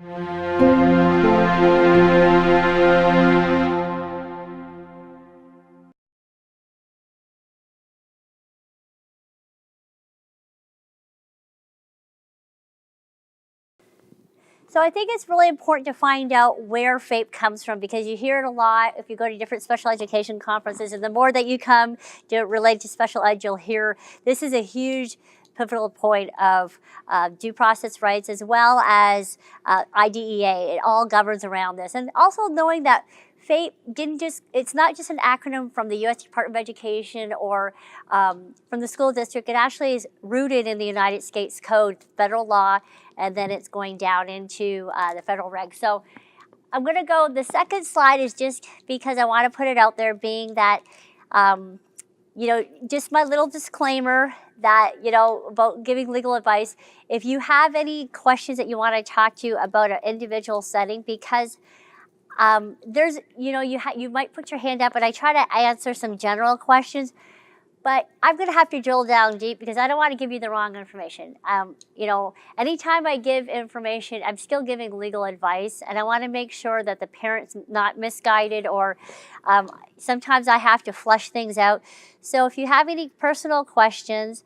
So I think it's really important to find out where FAPE comes from, because you hear it a lot if you go to different special education conferences, and the more that you come to relate to special ed, you'll hear this is a huge pivotal point of due process rights, as well as IDEA. It all governs around this. And also knowing that FAPE it's not just an acronym from the U.S. Department of Education or from the school district. It actually is rooted in the United States Code, federal law, and then it's going down into the federal regs. So I'm going to go, the second slide is just because I want to put it out there, being that, just my little disclaimer that, about giving legal advice. If you have any questions that you want to talk to about an individual setting, because there's, you might put your hand up, and I try to answer some general questions, but I'm going to have to drill down deep because I don't want to give you the wrong information. Anytime I give information, I'm still giving legal advice, and I want to make sure that the parent's not misguided, or sometimes I have to flush things out. So if you have any personal questions,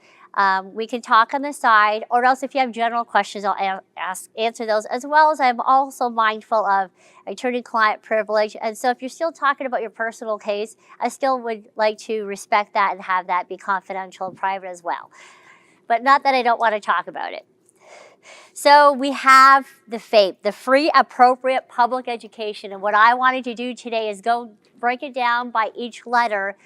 we can talk on the side, or else if you have general questions, I'll answer those, as well as I'm also mindful of attorney-client privilege. And so if you're still talking about your personal case, I still would like to respect that and have that be confidential and private as well. But not that I don't want to talk about it. So we have the FAPE, the Free Appropriate Public Education. And what I wanted to do today is go break it down by each letter,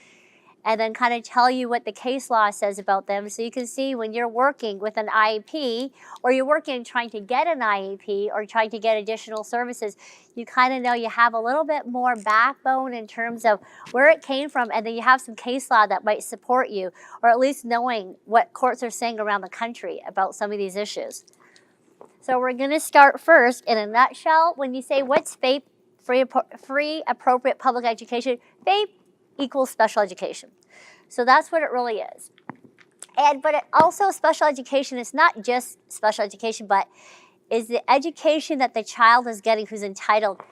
and then kind of tell you what the case law says about them, so you can see when you're working with an IEP, or you're working trying to get an IEP, or trying to get additional services, you kind of know you have a little bit more backbone in terms of where it came from, and then you have some case law that might support you, or at least knowing what courts are saying around the country about some of these issues. So we're going to start first, in a nutshell, when you say what's FAPE, Free Appropriate Public Education, FAPE equals special education. So that's what it really is. But also special education is not just special education, but is the education that the child is getting who's entitled,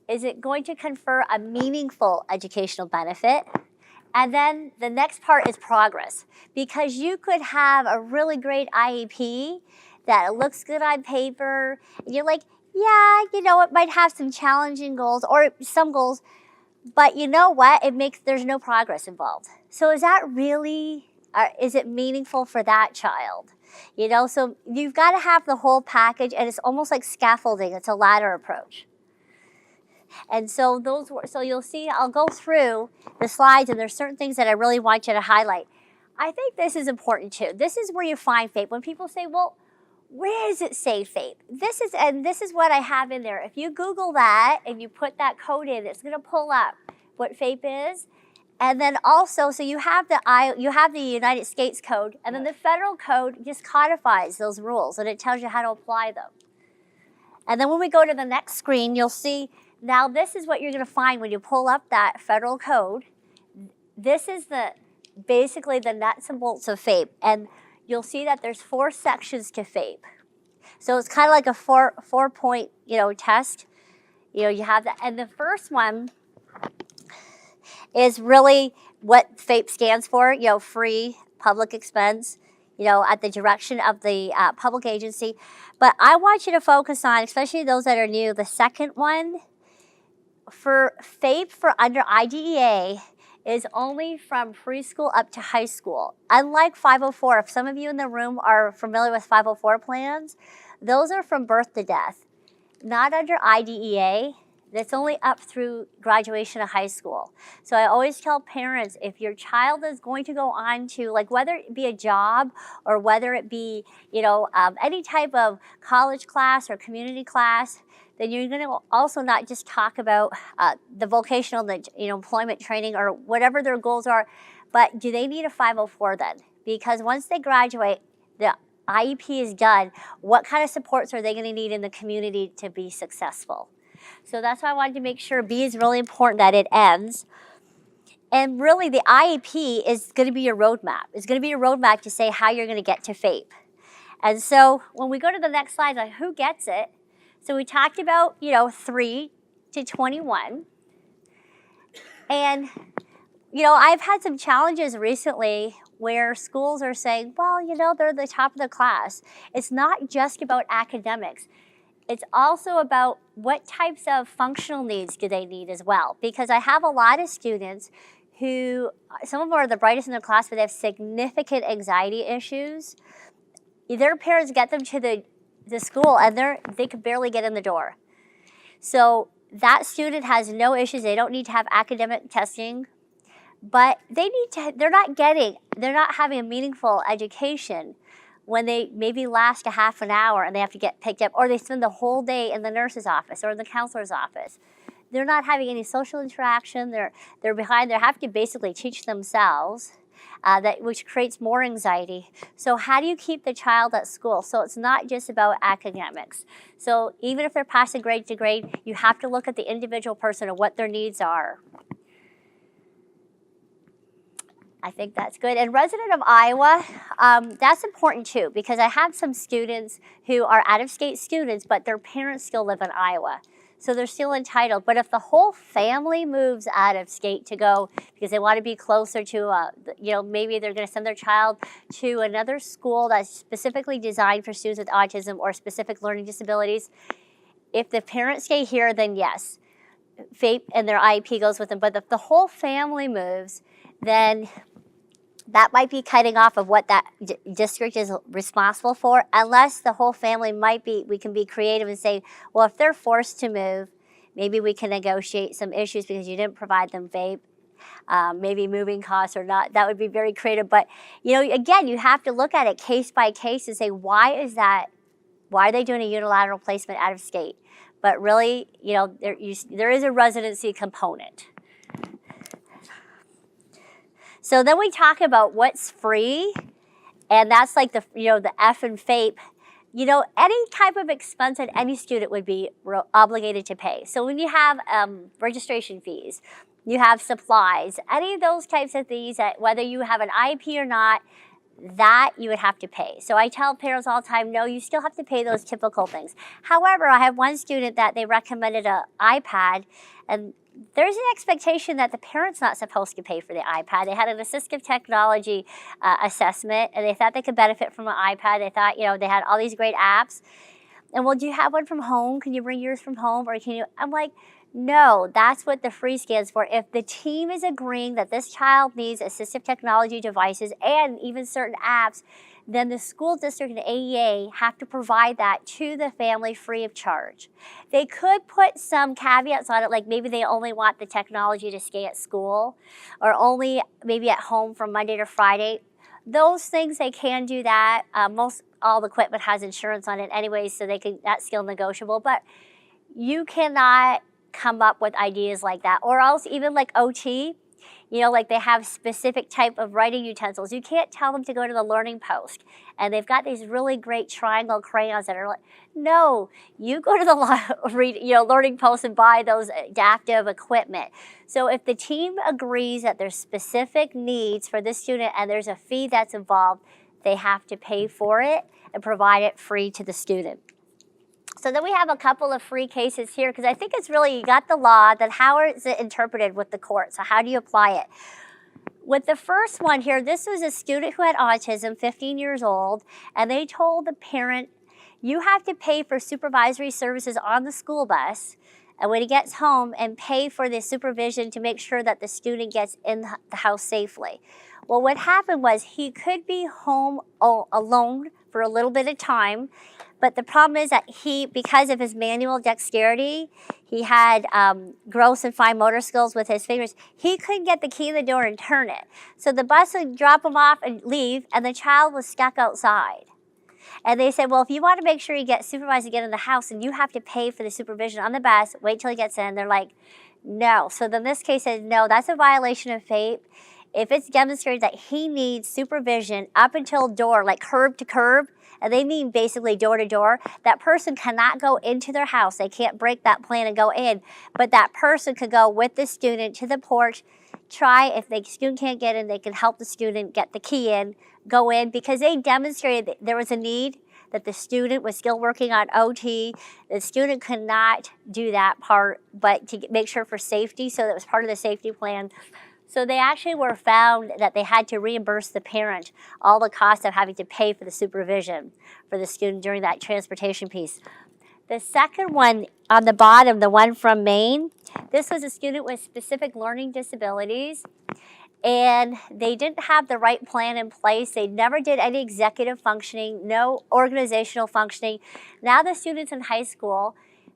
is it going to confer a meaningful educational benefit? And then the next part is progress, because you could have a really great IEP that it looks good on paper, and you're like, yeah, it might have some challenging goals or some goals, but you know what? There's no progress involved. So is that really, is it meaningful for that child? So you've got to have the whole package, and it's almost like scaffolding. It's a ladder approach. And so you'll see, I'll go through the slides, and there's certain things that I really want you to highlight. I think this is important too. This is where you find FAPE. When people say, well, where does it say FAPE? This is what I have in there. If you Google that and you put that code in, it's going to pull up what FAPE is. And then also, so you have the United States Code, and then the federal code just codifies those rules, and it tells you how to apply them. And then when we go to the next screen, you'll see, now this is what you're going to find when you pull up that federal code. This is basically the nuts and bolts of FAPE. And you'll see that there's 4 sections to FAPE. So it's kind of like a four-point, test. You have that. And the first one is really what FAPE stands for, free public expense, at the direction of the public agency. But I want you to focus on, especially those that are new, the second one. For FAPE for under IDEA is only from preschool up to high school. Unlike 504, if some of you in the room are familiar with 504 plans, those are from birth to death. Not under IDEA. That's only up through graduation of high school. So I always tell parents, if your child is going to go on to, whether it be a job or whether it be, any type of college class or community class, then you're going to also not just talk about the vocational, employment training or whatever their goals are, but do they need a 504 then? Because once they graduate, the IEP is done. What kind of supports are they going to need in the community to be successful? So that's why I wanted to make sure B is really important, that it ends. And really the IEP is going to be your roadmap. It's going to be your roadmap to say how you're going to get to FAPE. And so when we go to the next slide, who gets it? So we talked about, 3 to 21. And, I've had some challenges recently where schools are saying, well, they're the top of the class. It's not just about academics. It's also about what types of functional needs do they need as well. Because I have a lot of students who, some of them are the brightest in their class, but they have significant anxiety issues. Their parents get them to the school and they can barely get in the door. So that student has no issues. They don't need to have academic testing, but they're not having a meaningful education when they maybe last a half an hour and they have to get picked up, or they spend the whole day in the nurse's office or in the counselor's office. They're not having any social interaction. They're behind. They have to basically teach themselves, which creates more anxiety. So how do you keep the child at school? So it's not just about academics. So even if they're passing grade to grade, you have to look at the individual person and what their needs are. I think that's good. And resident of Iowa, that's important too, because I have some students who are out-of-state students, but their parents still live in Iowa. So they're still entitled. But if the whole family moves out of state to go because they want to be closer to, maybe they're going to send their child to another school that's specifically designed for students with autism or specific learning disabilities, if the parents stay here, then yes, FAPE and their IEP goes with them. But if the whole family moves, then that might be cutting off of what that district is responsible for, unless the whole family we can be creative and say, well, if they're forced to move, maybe we can negotiate some issues because you didn't provide them FAPE, maybe moving costs or not. That would be very creative. But, again, you have to look at it case by case and say, why are they doing a unilateral placement out of state? But really, there is a residency component. So then we talk about what's free, and that's like the F in FAPE. Any type of expense that any student would be obligated to pay. So when you have registration fees, you have supplies, any of those types of things that whether you have an IEP or not, that you would have to pay. So I tell parents all the time, no, you still have to pay those typical things. However, I have one student that they recommended an iPad, and there's an expectation that the parent's not supposed to pay for the iPad. They had an assistive technology assessment, and they thought they could benefit from an iPad. They thought, they had all these great apps. And, well, do you have one from home? Can you bring yours from home? Or can you? I'm like, no, that's what the free stands for. If the team is agreeing that this child needs assistive technology devices and even certain apps, then the school district and AEA have to provide that to the family free of charge. They could put some caveats on it, like maybe they only want the technology to stay at school or only maybe at home from Monday to Friday. Those things, they can do that. All the equipment has insurance on it anyway, so that's still negotiable. But you cannot come up with ideas like that. Or else even like OT, like they have specific type of writing utensils. You can't tell them to go to the learning post. And they've got these really great triangle crayons that are like, no, you go to the learning post and buy those adaptive equipment. So if the team agrees that there's specific needs for this student and there's a fee that's involved, they have to pay for it and provide it free to the student. So then we have a couple of free cases here because I think it's really, you got the law, then how is it interpreted with the court? So how do you apply it? With the first one here, this was a student who had autism, 15 years old, and they told the parent, you have to pay for supervisory services on the school bus, and when he gets home, and pay for the supervision to make sure that the student gets in the house safely. Well, what happened was he could be home alone for a little bit of time, but the problem is that because of his manual dexterity, he had gross and fine motor skills with his fingers. He couldn't get the key in the door and turn it. So the bus would drop him off and leave, and the child was stuck outside. And they said, well, if you want to make sure he gets supervised to get in the house, then you have to pay for the supervision on the bus, wait till he gets in. They're like, no. So then this case says, no, that's a violation of FAPE. If it's demonstrated that he needs supervision up until door, like curb to curb, and they mean basically door to door, that person cannot go into their house. They can't break that plan and go in, but that person could go with the student to the porch, if the student can't get in, they can help the student get the key in, go in, because they demonstrated that there was a need, that the student was still working on OT. The student could not do that part, but to make sure for safety, so that was part of the safety plan. So they actually were found that they had to reimburse the parent all the cost of having to pay for the supervision for the student during that transportation piece. The second one on the bottom, the one from Maine, this was a student with specific learning disabilities, and they didn't have the right plan in place. They never did any executive functioning, no organizational functioning. Now the students in high school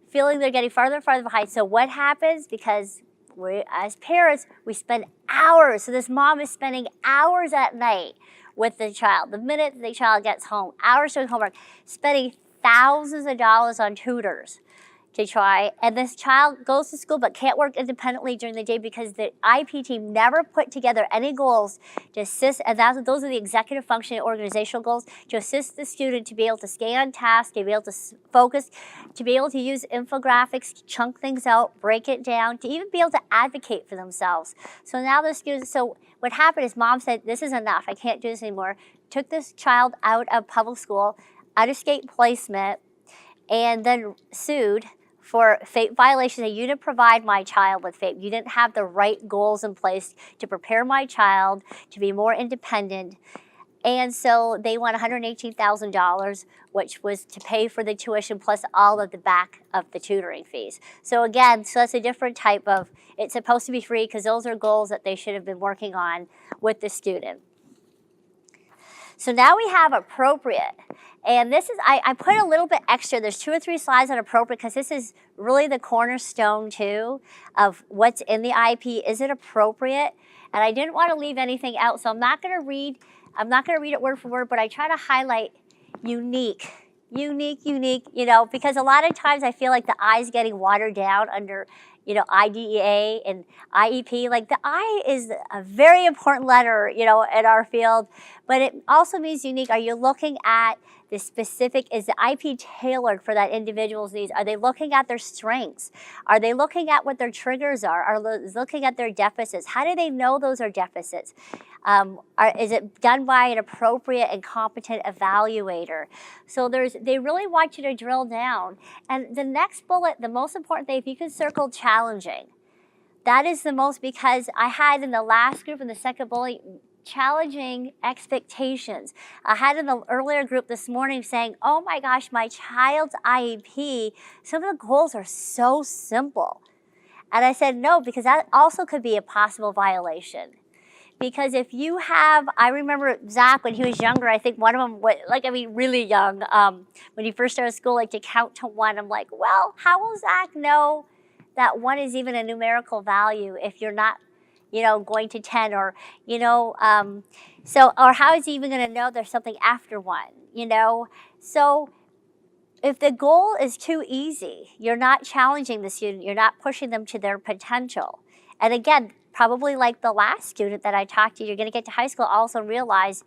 feeling they're getting farther and farther behind. So what happens? Because we, as parents, we spend hours. So this mom is spending hours at night with the child. The minute the child gets home, hours doing homework, spending thousands of dollars on tutors to try, and this child goes to school but can't work independently during the day because the IEP team never put together any goals to assist, and those are the executive functioning organizational goals, to assist the student to be able to stay on task, to be able to focus, to be able to use infographics, chunk things out, break it down, to even be able to advocate for themselves. So now the students, so what happened is mom said, this is enough, I can't do this anymore, took this child out of public school, out of state placement, and then sued for FAPE violations. That you didn't provide my child with FAPE. You didn't have the right goals in place to prepare my child to be more independent. And so they won $118,000, which was to pay for the tuition plus all of the back of the tutoring fees. So again, so that's a different type of, it's supposed to be free because those are goals that they should have been working on with the student. So now we have appropriate. And this is, I put a little bit extra. There's 2 or 3 slides on appropriate because this is really the cornerstone too of what's in the IEP. Is it appropriate? And I didn't want to leave anything out, so I'm not going to read it word for word, but I try to highlight unique, you know, because a lot of times I feel like the I is getting watered down under, you know, IDEA and IEP. Like the I is a very important letter, you know, in our field, but it also means unique. Are you looking at the specific, is the IEP tailored for that individual's needs? Are they looking at their strengths? Are they looking at what their triggers are? Are they looking at their deficits? How do they know those are deficits? Is it done by an appropriate and competent evaluator? So they really want you to drill down. And the next bullet, the most important thing, if you can circle challenging, that is the most, because I had in the last group, in the second bullet, challenging expectations. I had in the earlier group this morning saying, oh my gosh, my child's IEP, some of the goals are so simple. And I said no, because that also could be a possible violation. Because if you have, I remember Zach when he was younger, I think one of them, really young, when he first started school, like to count to 1. I'm like, well, how will Zach know that 1 is even a numerical value if you're not, you know, going to 10, or, you know, or how is he even going to know there's something after 1, you know? So if the goal is too easy, you're not challenging the student, you're not pushing them to their potential. And again, probably like the last student that I talked to, you're going to get to high school also realize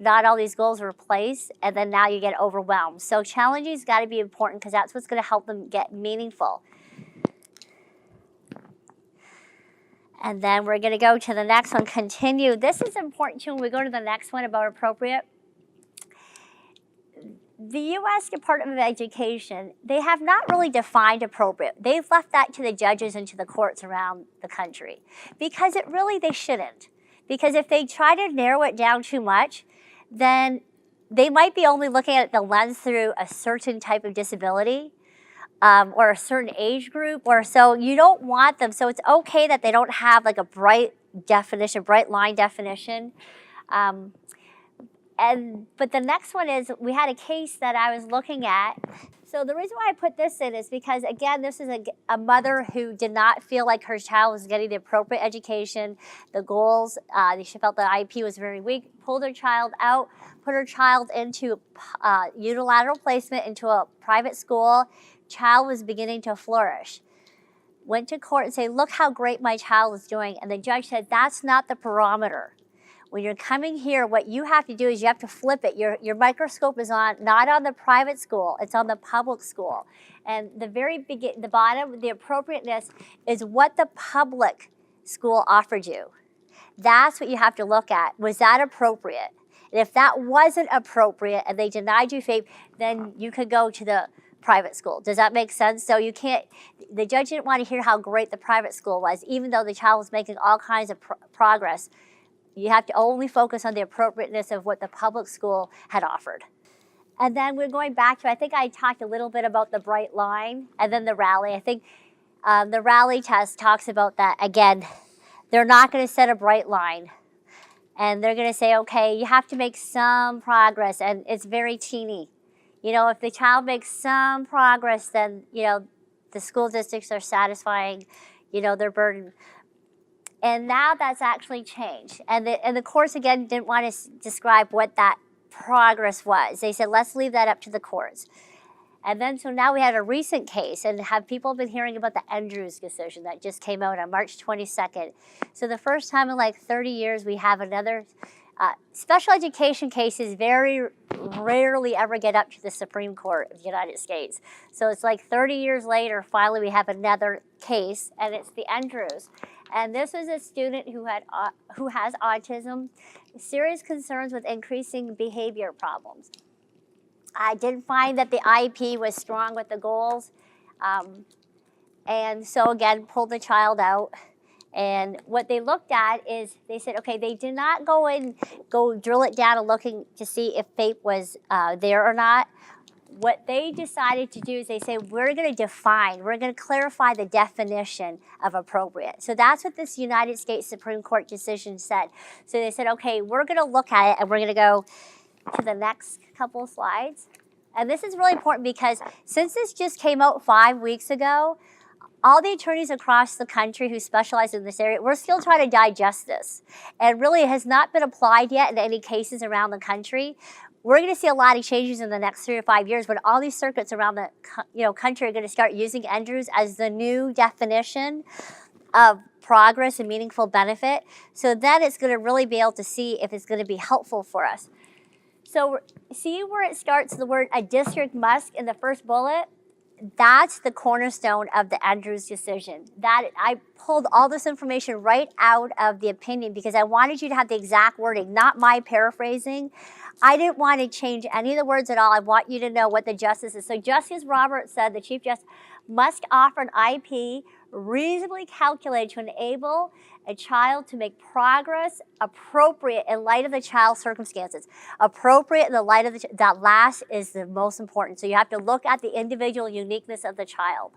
not all these goals were placed, and then now you get overwhelmed. So challenging's got to be important because that's what's going to help them get meaningful. And then we're going to go to the next one, continue. This is important too when we go to the next one about appropriate. The U.S. Department of Education, they have not really defined appropriate. They've left that to the judges and to the courts around the country because they shouldn't. Because if they try to narrow it down too much, then they might be only looking at the lens through a certain type of disability. Or a certain age group, or so you don't want them. So it's okay that they don't have like a bright line definition. But the next one is, we had a case that I was looking at. So the reason why I put this in is because, again, this is a mother who did not feel like her child was getting the appropriate education, the goals. She felt the IEP was very weak, pulled her child out, put her child into unilateral placement into a private school. Child was beginning to flourish. Went to court and said, look how great my child is doing. And the judge said, that's not the parameter. When you're coming here, what you have to do is you have to flip it. Your microscope is not on the private school, it's on the public school. And the bottom, the appropriateness is what the public school offered you. That's what you have to look at. Was that appropriate? And if that wasn't appropriate and they denied you FAPE, then you could go to the private school. Does that make sense? So you can't, the judge didn't want to hear how great the private school was, even though the child was making all kinds of progress. You have to only focus on the appropriateness of what the public school had offered. And then we're going back to, I think I talked a little bit about the bright line and then the rally. I think the rally test talks about that. Again, they're not going to set a bright line. And they're going to say, okay, you have to make some progress, and it's very teeny. You know, if the child makes some progress, then, you know, the school districts are satisfying, you know, their burden. And now that's actually changed. And the courts, again, didn't want to describe what that progress was. They said, let's leave that up to the courts. And then, so now we had a recent case, and have people been hearing about the Andrews decision that just came out on March 22nd. So the first time in like 30 years, we have another, special education cases very rarely ever get up to the Supreme Court of the United States. So it's like 30 years later, finally we have another case, and it's the Andrews. And this is a student who has autism, serious concerns with increasing behavior problems. I did find that the IEP was strong with the goals. And so again, pulled the child out. And what they looked at is, they said, okay, they did not go drill it down and looking to see if FAPE was there or not. What they decided to do is they say, we're going to clarify the definition of appropriate. So that's what this United States Supreme Court decision said. So they said, okay, we're going to look at it, and we're going to go to the next couple of slides. And this is really important because since this just came out 5 weeks ago, all the attorneys across the country who specialize in this area, we're still trying to digest this. And really it has not been applied yet in any cases around the country. We're going to see a lot of changes in the next 3 or 5 years when all these circuits around the country are going to start using Andrews as the new definition of progress and meaningful benefit. So then it's going to really be able to see if it's going to be helpful for us. So see where it starts, the word a district must in the first bullet? That's the cornerstone of the Andrews decision. That I pulled all this information right out of the opinion because I wanted you to have the exact wording, not my paraphrasing. I didn't want to change any of the words at all. I want you to know what the justice is. So Justice Roberts said the Chief Justice must offer an IEP reasonably calculated to enable a child to make progress appropriate in light of the child's circumstances. Appropriate in the light of that last is the most important. So you have to look at the individual uniqueness of the child,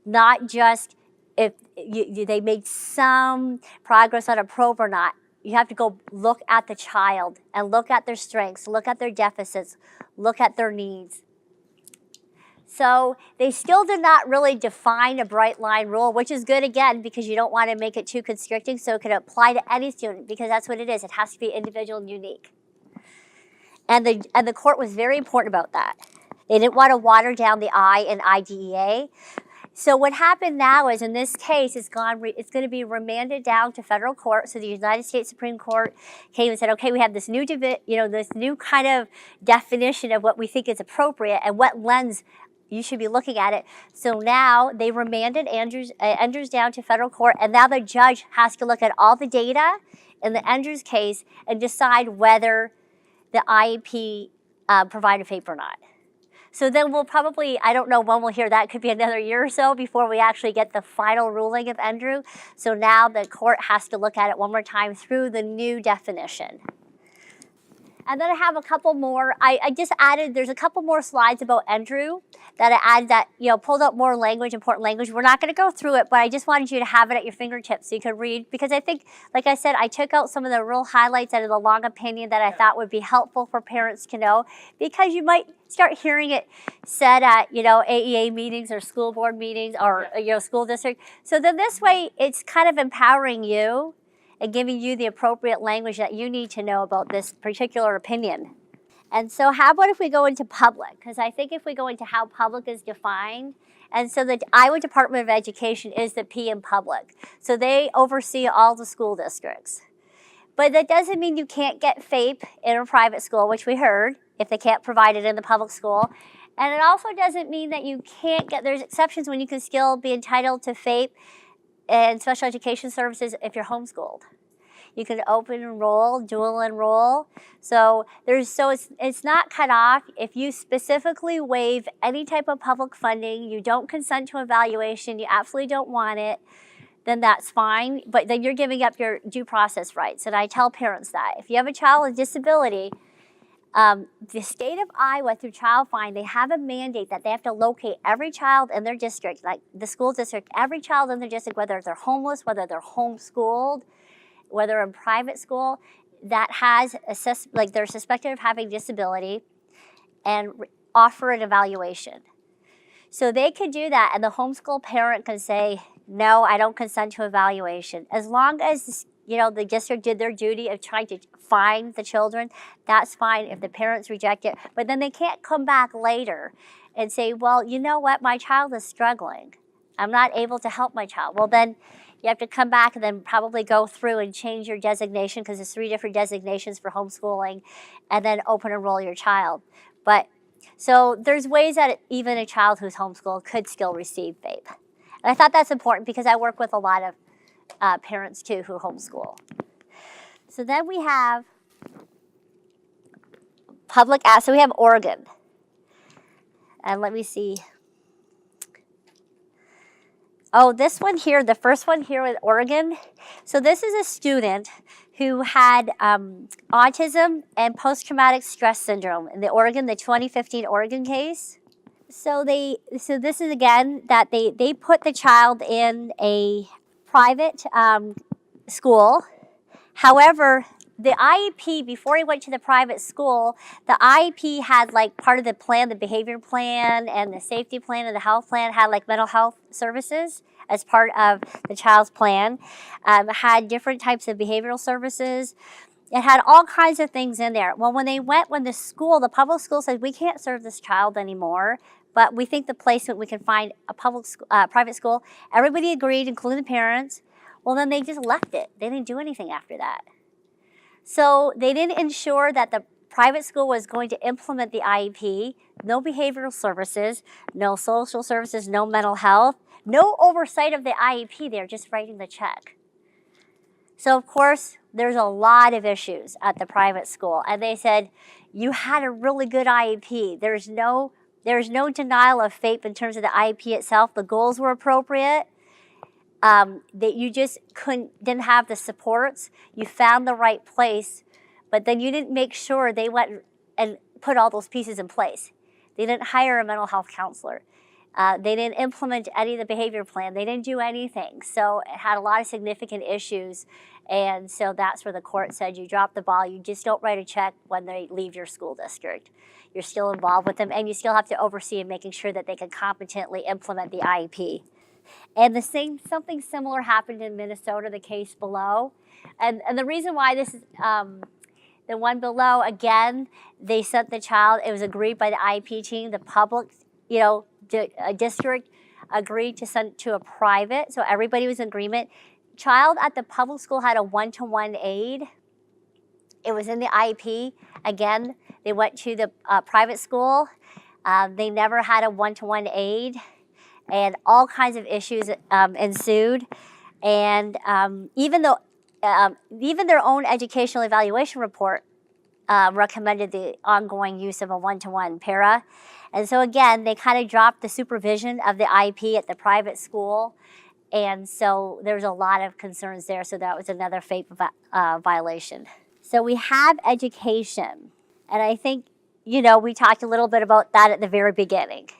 not just if they made some progress on a probe or not. You have to go look at the child and look at their strengths, look at their deficits, look at their needs. So they still did not really define a bright line rule, which is good, again, because you don't want to make it too constricting, so it can apply to any student, because that's what it is. It has to be individual and unique. And the court was very important about that. They didn't want to water down the I in IDEA. So what happened now is, in this case, it's going to be remanded down to federal court. So the United States Supreme Court came and said, okay, we have this new, this new kind of definition of what we think is appropriate and what lens you should be looking at it. So now they remanded Andrews down to federal court, and now the judge has to look at all the data in the Andrews case and decide whether the IEP provided FAPE or not. So then we'll probably, I don't know when we'll hear that, it could be another year or so before we actually get the final ruling of Andrew. So now the court has to look at it one more time through the new definition. And then I have a couple more. I just added, there's a couple more slides about Andrew that I added that, pulled up more language, important language. We're not going to go through it, but I just wanted you to have it at your fingertips so you could read. Because I think, like I said, I took out some of the real highlights out of the long opinion that I thought would be helpful for parents to know. Because you might start hearing it said at, AEA meetings or school board meetings or, school district. So then this way, it's kind of empowering you and giving you the appropriate language that you need to know about this particular opinion. And so how about if we go into public? Because I think if we go into how public is defined, and so the Iowa Department of Education is the P in public. So they oversee all the school districts. But that doesn't mean you can't get FAPE in a private school, which we heard, if they can't provide it in the public school. And it also doesn't mean that you can't get, there's exceptions when you can still be entitled to FAPE and special education services if you're homeschooled. You can open enroll, dual enroll. So it's not cut off. If you specifically waive any type of public funding, you don't consent to evaluation, you absolutely don't want it, then that's fine. But then you're giving up your due process rights. And I tell parents that if you have a child with disability, the state of Iowa through Child Find, they have a mandate that they have to locate every child in their district, like the school district, every child in their district, whether they're homeless, whether they're homeschooled, whether in private school, that has like they're suspected of having disability, and offer an evaluation. So they could do that, and the homeschool parent can say, no, I don't consent to evaluation. As long as the district did their duty of trying to find the children, that's fine if the parents reject it. But then they can't come back later and say, well, you know what, my child is struggling. I'm not able to help my child. Well, then you have to come back and then probably go through and change your designation, because there's 3 different designations for homeschooling, and then open enroll your child. But so there's ways that even a child who's homeschooled could still receive FAPE. And I thought that's important because I work with a lot of parents too who homeschool. So then we have so we have Oregon. And let me see. Oh, this one here, the first one here with Oregon. So this is a student who had autism and post-traumatic stress syndrome in the 2015 Oregon case. So this is again that they put the child in a private school. However, the IEP, before he went to the private school, the IEP had like part of the plan, the behavior plan and the safety plan and the health plan had like mental health services as part of the child's plan. Had different types of behavioral services. It had all kinds of things in there. Well, when the public school said, we can't serve this child anymore, but we think the placement, we can find a private school. Everybody agreed, including the parents. Well, then they just left it. They didn't do anything after that. So they didn't ensure that the private school was going to implement the IEP, no behavioral services, no social services, no mental health, no oversight of the IEP. They're just writing the check. So of course, there's a lot of issues at the private school. And they said, you had a really good IEP. There's no denial of FAPE in terms of the IEP itself. The goals were appropriate. That you just didn't have the supports. You found the right place, but then you didn't make sure they went and put all those pieces in place. They didn't hire a mental health counselor. They didn't implement any of the behavior plan. They didn't do anything. So it had a lot of significant issues. And so that's where the court said you drop the ball. You just don't write a check when they leave your school district. You're still involved with them, and you still have to oversee and making sure that they can competently implement the IEP. And something similar happened in Minnesota, the case below. And the reason why this is, the one below, again, they sent the child, it was agreed by the IEP team, the public, district agreed to send it to a private, so everybody was in agreement. Child at the public school had a one-to-one aide. It was in the IEP. Again, they went to the private school. They never had a one-to-one aide. And all kinds of issues ensued. And even their own educational evaluation report recommended the ongoing use of a one-to-one para. And so again, they kind of dropped the supervision of the IEP at the private school. And so there's a lot of concerns there. So that was another FAPE violation. So we have education. And I think, we talked a little bit about that at the very beginning.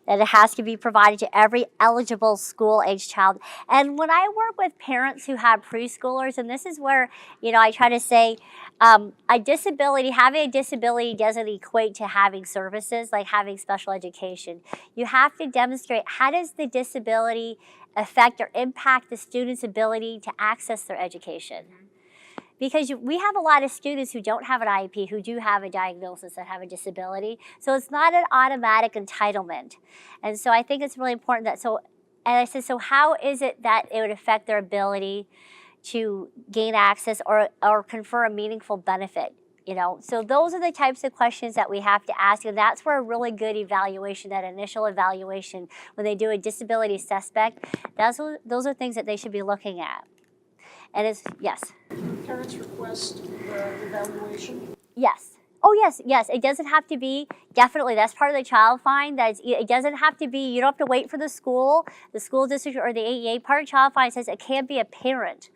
That it has to be provided to every eligible school-age child. And when I work with parents who have preschoolers, and this is where, I try to say, having a disability doesn't equate to having services, like having special education. You have to demonstrate, how does the disability affect or impact the student's ability to access their education? Because we have a lot of students who don't have an IEP, who do have a diagnosis that have a disability. So it's not an automatic entitlement. And so I think it's really important that, and I said, so how is it that it would affect their ability to gain access or confer a meaningful benefit? So those are the types of questions that we have to ask. And that's where a really good evaluation, that initial evaluation, when they do a disability assessment, those are things that they should be looking at. And it's, yes. Can parents request evaluation? Yes. Oh, yes, yes. It doesn't have to be, definitely, that's part of the child find. It doesn't have to be, you don't have to wait for the school district, or the AEA. Part of child find says it can be a parent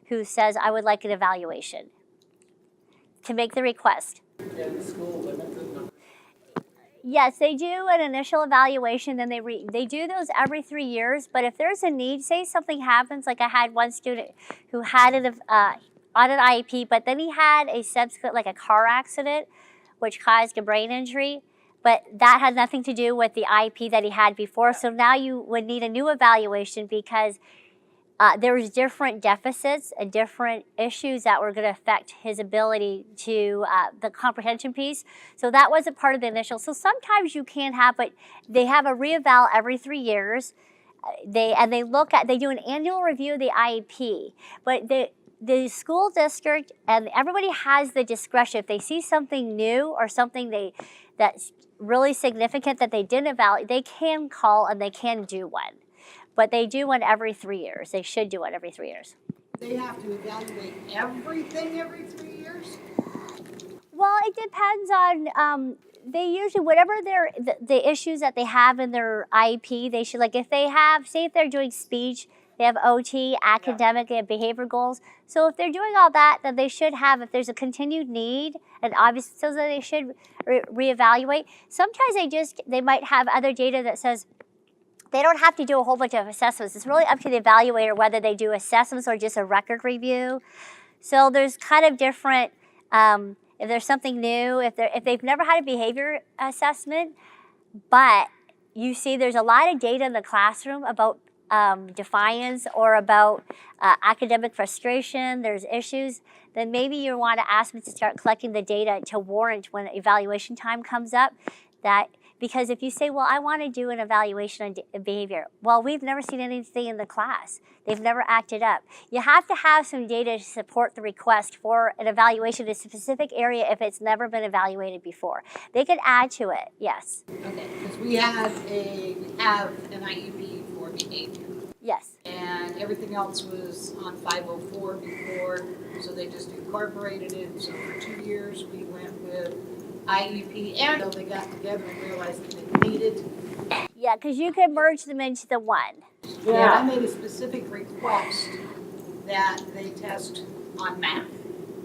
who says, I would like an evaluation to make the request. Can the school limit the number? Yes, they do an initial evaluation, then they do those every 3 years. But if there's a need, say something happens, like I had one student who had on an IEP, but then he had a subsequent, like a car accident, which caused a brain injury. But that had nothing to do with the IEP that he had before. So now you would need a new evaluation because there was different deficits and different issues that were going to affect his ability to the comprehension piece. So that wasn't part of the initial. So sometimes you can have, but they have a reeval every 3 years. They do an annual review of the IEP, but the school district and everybody has the discretion. If they see something new or something that's really significant that they didn't evaluate, they can call and they can do one. But they do one every 3 years. They should do one every 3 years. They have to evaluate everything every 3 years? Well, it depends on, they usually, whatever the issues that they have in their IEP, they should, like if they have, say if they're doing speech, they have OT, academic, they have behavior goals. So if they're doing all that, then they should have, if there's a continued need, and obviously, so they should reevaluate. Sometimes they might have other data that says, they don't have to do a whole bunch of assessments. It's really up to the evaluator whether they do assessments or just a record review. So there's kind of different, if there's something new, if they've never had a behavior assessment, but you see there's a lot of data in the classroom about defiance or about academic frustration, there's issues, then maybe you want to ask them to start collecting the data to warrant when evaluation time comes up. Because if you say, well, I want to do an evaluation on behavior, well, we've never seen anything in the class. They've never acted up. You have to have some data to support the request for an evaluation in a specific area if it's never been evaluated before. They could add to it, yes. Okay, because we have an IEP for behavior. Yes. And everything else was on 504 before, so they just incorporated it. So for 2 years, we went with IEP, and they got together and realized that they needed. Yeah, because you could merge them into the one. Yeah, I made a specific request that they test on math,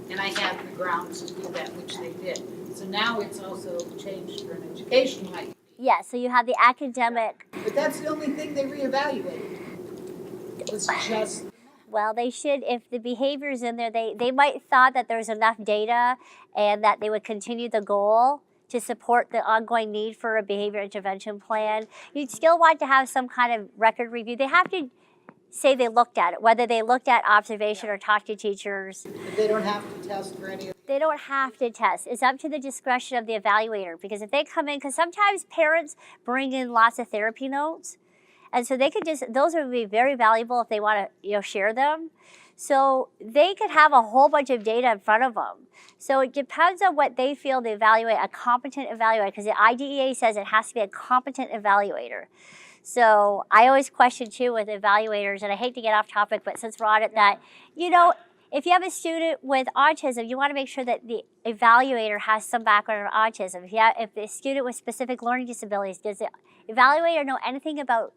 and I have the grounds to do that, which they did. So now it's also changed for an educational IEP. Yeah, so you have the academic. But that's the only thing they reevaluated. It was just. Well, they should, if the behavior's in there, they might thought that there's enough data and that they would continue the goal to support the ongoing need for a behavior intervention plan. You'd still want to have some kind of record review. They have to say they looked at it, whether they looked at observation or talked to teachers. But they don't have to test for any of They don't have to test. It's up to the discretion of the evaluator, because if they come in, because sometimes parents bring in lots of therapy notes, and so they could those would be very valuable if they want to, share them. So they could have a whole bunch of data in front of them. So it depends on what they feel to evaluate, a competent evaluator, because the IDEA says it has to be a competent evaluator. So I always question too with evaluators, and I hate to get off topic, but since we're on it, that, if you have a student with autism, you want to make sure that the evaluator has some background on autism. If the student with specific learning disabilities, does the evaluator know anything about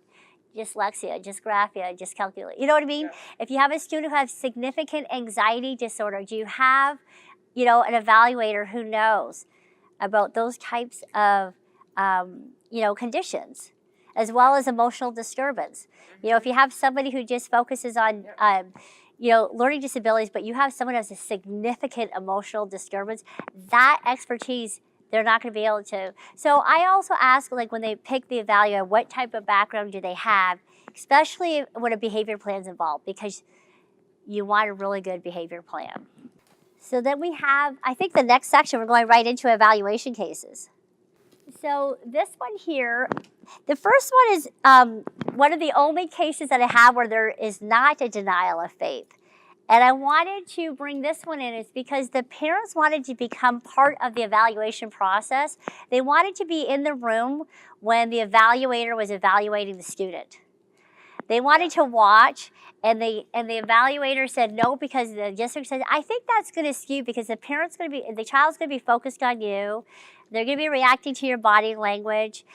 dyslexia, dysgraphia, dyscalculia? You know what I mean? Yeah. If you have a student who has significant anxiety disorder, do you have, an evaluator who knows about those types of, conditions, as well as emotional disturbance? If you have somebody who just focuses on, learning disabilities, but you have someone who has a significant emotional disturbance, that expertise, they're not going to be able to. So I also ask, when they pick the evaluator, what type of background do they have, especially when a behavior plan is involved, because you want a really good behavior plan. So then we have, I think the next section, we're going right into evaluation cases. So this one here, the first one is one of the only cases that I have where there is not a denial of FAPE. And I wanted to bring this one in is because the parents wanted to become part of the evaluation process. They wanted to be in the room when the evaluator was evaluating the student. They wanted to watch, and the evaluator said no, because the district said, I think that's going to skew, because the child's going to be focused on you. They're going to be reacting to your body language.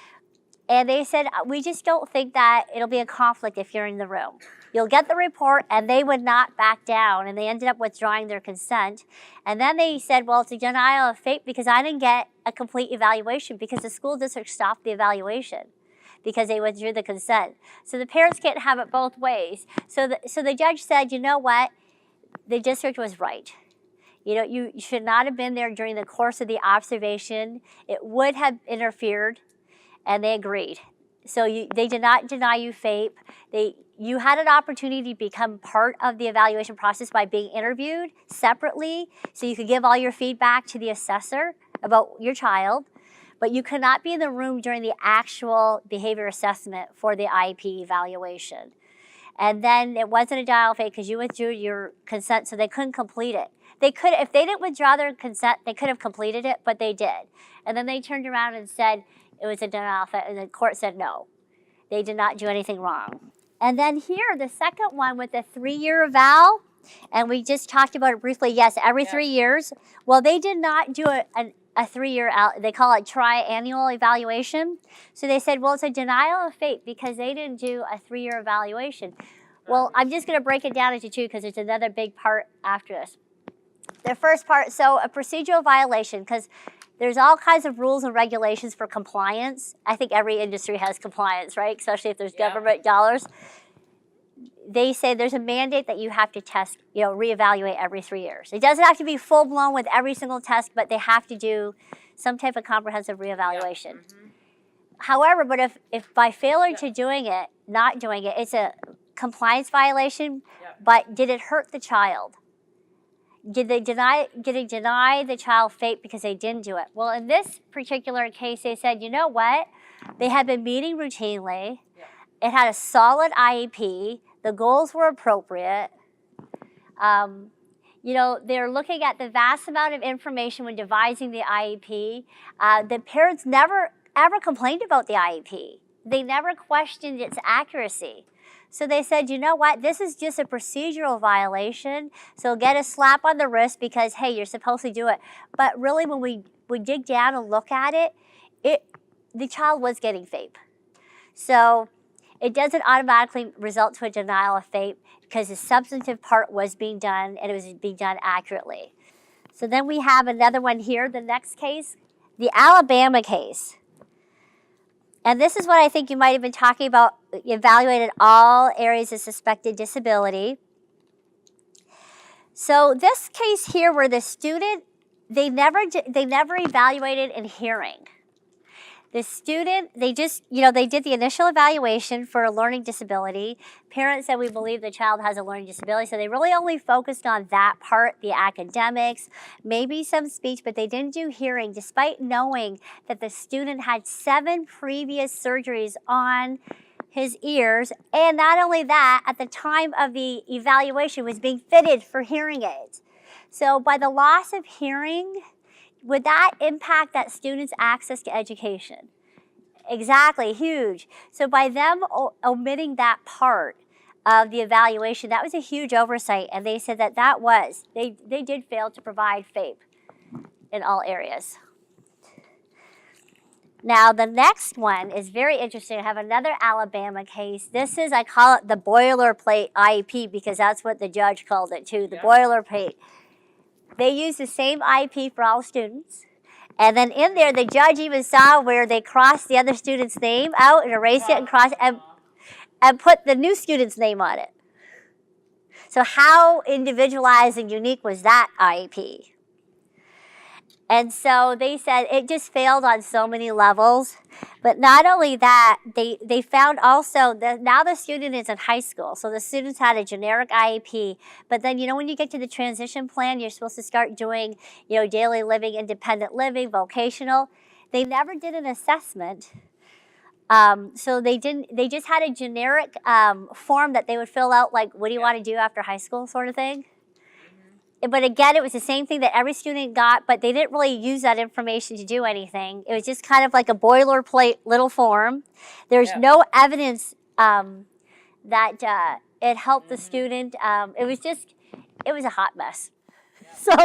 And they said, we just don't think that it'll be a conflict if you're in the room. You'll get the report, and they would not back down, and they ended up withdrawing their consent. And then they said, well, it's a denial of FAPE because I didn't get a complete evaluation, because the school district stopped the evaluation because they withdrew the consent. So the parents can't have it both ways. So the judge said, you know what? The district was right. You know, you should not have been there during the course of the observation. It would have interfered, and they agreed. So they did not deny you FAPE. You had an opportunity to become part of the evaluation process by being interviewed separately, so you could give all your feedback to the assessor about your child, but you could not be in the room during the actual behavior assessment for the IEP evaluation. And then it wasn't a denial of FAPE because you withdrew your consent, so they couldn't complete it. They could, if they didn't withdraw their consent, they could have completed it, but they did. And then they turned around and said it was a denial of FAPE, and the court said no. They did not do anything wrong. And then here, the second one with the 3-year eval, and we just talked about it briefly. Yes, every 3 years. Well, they did not do a 3-year, they call it triennial evaluation. So they said, well, it's a denial of FAPE because they didn't do a 3-year evaluation. Well, I'm just going to break it down into two because there's another big part after this. The first part, so a procedural violation, because there's all kinds of rules and regulations for compliance. I think every industry has compliance, right? Especially if there's government dollars. They say there's a mandate that you have to test, reevaluate every 3 years. It doesn't have to be full blown with every single test, but they have to do some type of comprehensive reevaluation. However, but if by failure to doing it, not doing it, it's a compliance violation, but did it hurt the child? Did they deny the child FAPE because they didn't do it? Well, in this particular case, they said, you know what? They had been meeting routinely. It had a solid IEP. The goals were appropriate. They're looking at the vast amount of information when devising the IEP. The parents never, ever complained about the IEP. They never questioned its accuracy. So they said, you know what, this is just a procedural violation, so get a slap on the wrist because, hey, you're supposed to do it. But really, when we dig down and look at it, the child was getting FAPE. So it doesn't automatically result to a denial of FAPE because the substantive part was being done and it was being done accurately. So then we have another one here, the next case, the Alabama case. And this is what I think you might have been talking about, evaluated all areas of suspected disability. So this case here where the student, they never evaluated in hearing. The student, they just, they did the initial evaluation for a learning disability. Parents said we believe the child has a learning disability, so they really only focused on that part, the academics, maybe some speech, but they didn't do hearing, despite knowing that the student had 7 previous surgeries on his ears, and not only that, at the time of the evaluation was being fitted for hearing aids. So by the loss of hearing, would that impact that student's access to education? Exactly, huge. So by them omitting that part of the evaluation, that was a huge oversight, and they said they did fail to provide FAPE in all areas. Now the next one is very interesting. I have another Alabama case. This is, I call it the boilerplate IEP because that's what the judge called it too, the boilerplate. They used the same IEP for all students. And then in there, the judge even saw where they crossed the other student's name out and erased it and crossed and put the new student's name on it. So how individualized and unique was that IEP? And so they said it just failed on so many levels. But not only that, they found also that now the student is in high school. So the students had a generic IEP. But then, when you get to the transition plan, you're supposed to start doing, daily living, independent living, vocational. They never did an assessment. So they just had a generic form that they would fill out, like, what do you want to do after high school sort of thing. But again, it was the same thing that every student got, but they didn't really use that information to do anything. It was just kind of like a boilerplate little form. There's no evidence that it helped the student. It was a hot mess. So,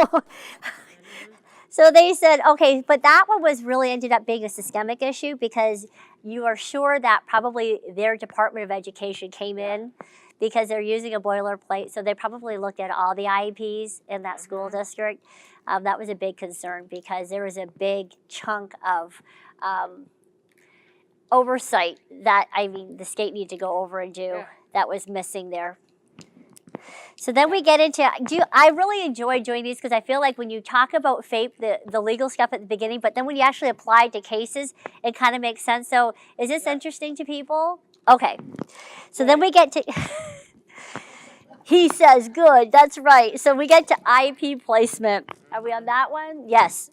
so they said, okay, but that one was really ended up being a systemic issue because you are sure that probably their Department of Education came in because they're using a boilerplate. So they probably looked at all the IEPs in that school district. That was a big concern because there was a big chunk of oversight that, the state needed to go over and do that was missing there. So then we get into, I really enjoy doing these because I feel like when you talk about FAPE, the legal stuff at the beginning, but then when you actually apply it to cases, it kind of makes sense. So is this interesting to people? Okay. So then we get to, he says, good, that's right. So we get to IEP placement. Are we on that one? Yes.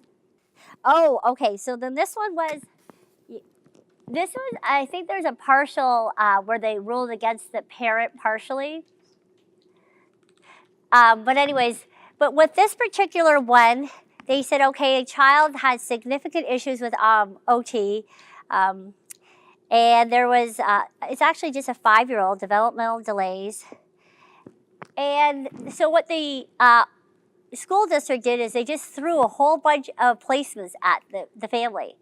Oh, okay. So then this one was, I think there's a partial where they ruled against the parent partially. But anyways, but with this particular one, they said, okay, a child has significant issues with OT, and there was, it's actually just a 5-year-old, developmental delays. And so what the school district did is they just threw a whole bunch of placements at the family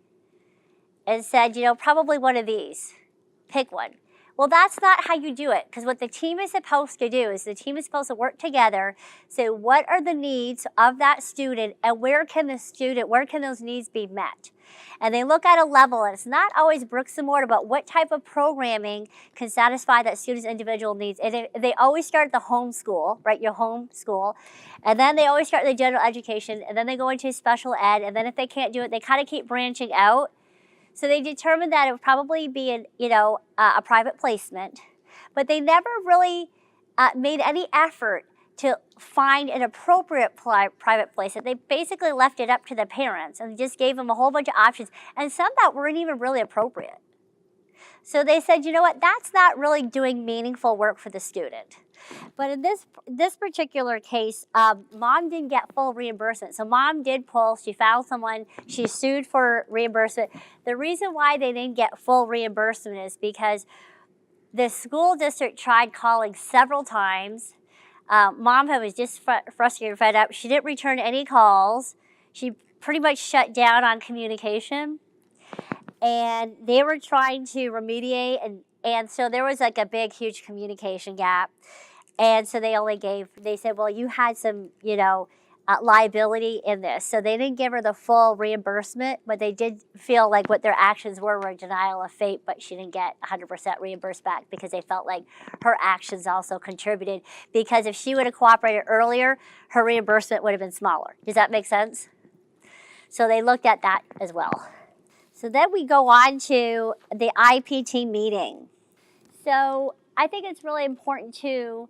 and said, probably one of these, pick one. Well, that's not how you do it, because what the team is supposed to do is the team is supposed to work together, say what are the needs of that student and where can those needs be met? And they look at a level, and it's not always bricks and mortar, but what type of programming can satisfy that student's individual needs. And they always start at the home school, right, your home school, and then they always start the general education, and then they go into special ed, and then if they can't do it, they kind of keep branching out. So they determined that it would probably be a private placement, but they never really made any effort to find an appropriate private placement. They basically left it up to the parents and just gave them a whole bunch of options, and some that weren't even really appropriate. So they said, you know what, that's not really doing meaningful work for the student. But in this particular case, mom didn't get full reimbursement. So mom did pull, she found someone, she sued for reimbursement. The reason why they didn't get full reimbursement is because the school district tried calling several times. Mom was just frustrated, fed up. She didn't return any calls. She pretty much shut down on communication. And they were trying to remediate, and so there was like a big, huge communication gap. And so they said, well, you had some, liability in this. So they didn't give her the full reimbursement, but they did feel like what their actions were a denial of FAPE, but she didn't get 100% reimbursed back because they felt like her actions also contributed. Because if she would have cooperated earlier, her reimbursement would have been smaller. Does that make sense? So they looked at that as well. So then we go on to the IPT meeting. So I think it's really important too,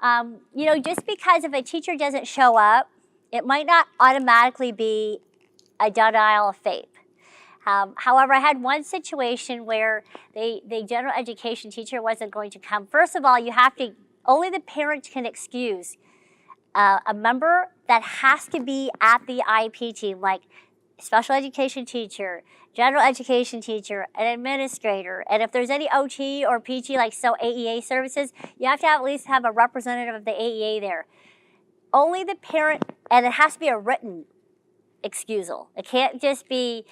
just because if a teacher doesn't show up, it might not automatically be a denial of FAPE. However, I had one situation where the general education teacher wasn't going to come. First of all, only the parent can excuse a member that has to be at the IEP team, like special education teacher, general education teacher, an administrator, and if there's any OT or PT, like AEA services, you have to at least have a representative of the AEA there. Only the parent, and it has to be a written excusal. It can't just be,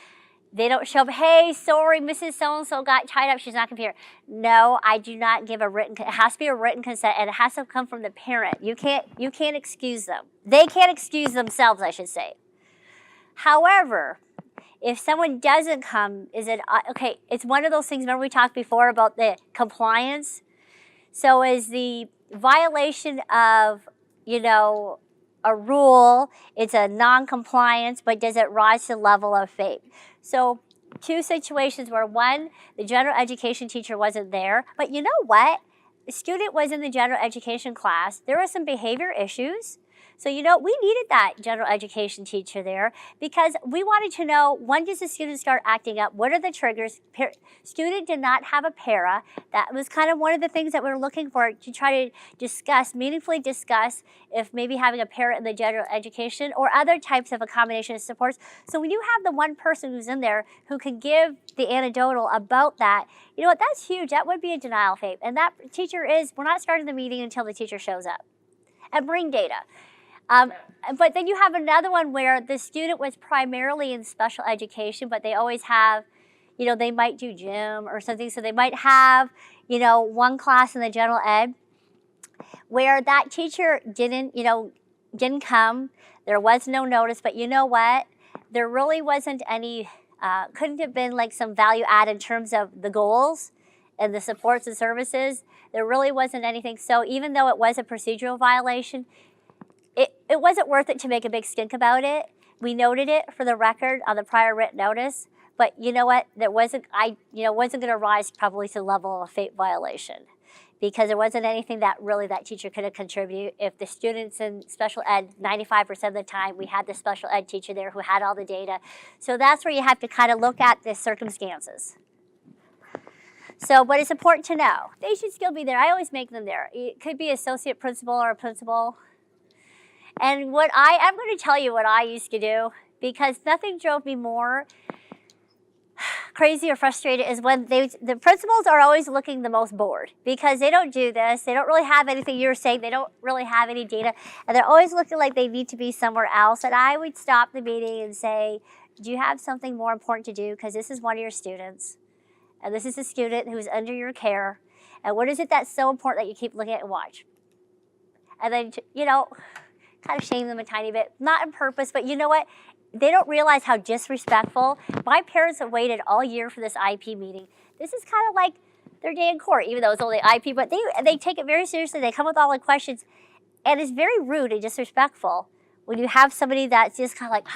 they don't show up, hey, sorry, Mrs. So-and-so got tied up, she's not going to be here. No, I do not give a written, it has to be a written consent, and it has to come from the parent. You can't excuse them. They can't excuse themselves, I should say. However, if someone doesn't come, it's one of those things, remember we talked before about the compliance? So is the violation of, a rule, it's a non-compliance, but does it rise to the level of FAPE? So two situations where one, the general education teacher wasn't there, but you know what? The student was in the general education class. There were some behavior issues. So, you know, we needed that general education teacher there because we wanted to know, when does the student start acting up? What are the triggers? Student did not have a para. That was kind of one of the things that we were looking for, to try to discuss, meaningfully discuss, if maybe having a para in the general education or other types of accommodation supports. So when you have the one person who's in there who can give the anecdotal about that, you know what, that's huge. That would be a denial FAPE. And that teacher we're not starting the meeting until the teacher shows up. And bring data. But then you have another one where the student was primarily in special education, but they always have, you know, they might do gym or something. So they might have, you know, one class in the general ed where that teacher didn't come. There was no notice, but you know what? There really wasn't any, couldn't have been like some value add in terms of the goals and the supports and services. There really wasn't anything. So even though it was a procedural violation, it wasn't worth it to make a big stink about it. We noted it for the record on the prior written notice, but you know what? Wasn't going to rise probably to the level of a FAPE violation, because there wasn't anything that really that teacher could have contributed. If the students in special ed, 95% of the time, we had the special ed teacher there who had all the data. So that's where you have to kind of look at the circumstances. So, but it's important to know. They should still be there. I always make them there. It could be associate principal or a principal. And I'm going to tell you what I used to do, because nothing drove me more crazy or frustrated is when the principals are always looking the most bored, because they don't do this. They don't really have anything you're saying. They don't really have any data. And they're always looking like they need to be somewhere else. And I would stop the meeting and say, do you have something more important to do? Because this is one of your students. And this is a student who's under your care. And what is it that's so important that you keep looking at and watch? And then, you know, kind of shame them a tiny bit. Not on purpose, but you know what? They don't realize how disrespectful. My parents have waited all year for this IEP meeting. This is kind of like their day in court, even though it's only IEP, but they take it very seriously. They come with all the questions. And it's very rude and disrespectful when you have somebody that's just kind of like,